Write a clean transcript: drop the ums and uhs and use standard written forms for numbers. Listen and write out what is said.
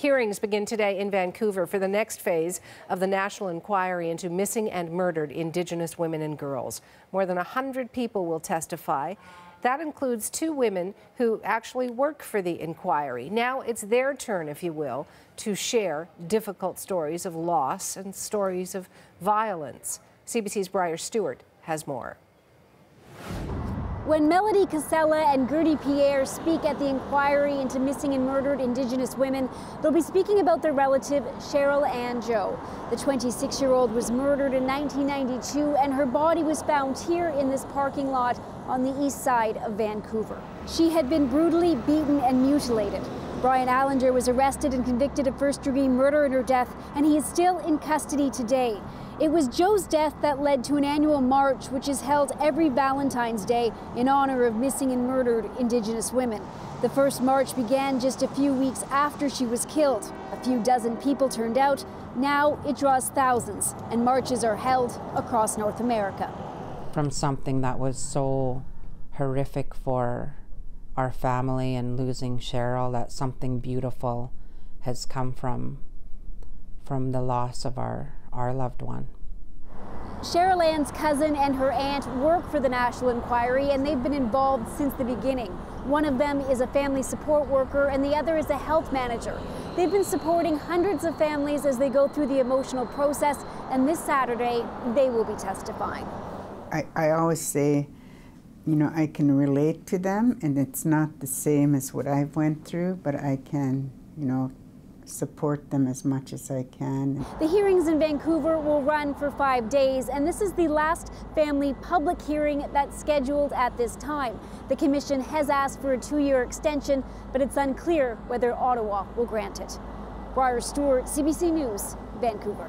Hearings begin today in Vancouver for the next phase of the national inquiry into missing and murdered Indigenous women and girls. More than 100 people will testify. That includes 2 women who actually work for the inquiry. Now it's their turn, if you will, to share difficult stories of loss and stories of violence. CBC's Briar Stewart has more. When Melody Casella and Gertie Pierre speak at the inquiry into missing and murdered Indigenous women, they'll be speaking about their relative, Cheryl Ann Joe. The 26-year-old was murdered in 1992, and her body was found here in this parking lot on the east side of Vancouver. She had been brutally beaten and mutilated. Brian Allender was arrested and convicted of first-degree murder in her death, and he is still in custody today. It was Joe's death that led to an annual march, which is held every Valentine's Day in honor of missing and murdered Indigenous women. The first march began just a few weeks after she was killed. A few dozen people turned out. Now it draws thousands, and marches are held across North America. From something that was so horrific for our family and losing Cheryl, that something beautiful has come from the loss of our loved one. Cheryl Ann's cousin and her aunt work for the National Inquiry, and they've been involved since the beginning. One of them is a family support worker and the other is a health manager. They've been supporting hundreds of families as they go through the emotional process, and this Saturday they will be testifying. I always say, you know, I can relate to them, and it's not the same as what I've went through, but I can, you know, support them as much as I can. The hearings in Vancouver will run for 5 days, and this is the last family public hearing that's scheduled at this time. The Commission has asked for a 2-year extension, but it's unclear whether Ottawa will grant it. Briar Stewart, CBC News, Vancouver.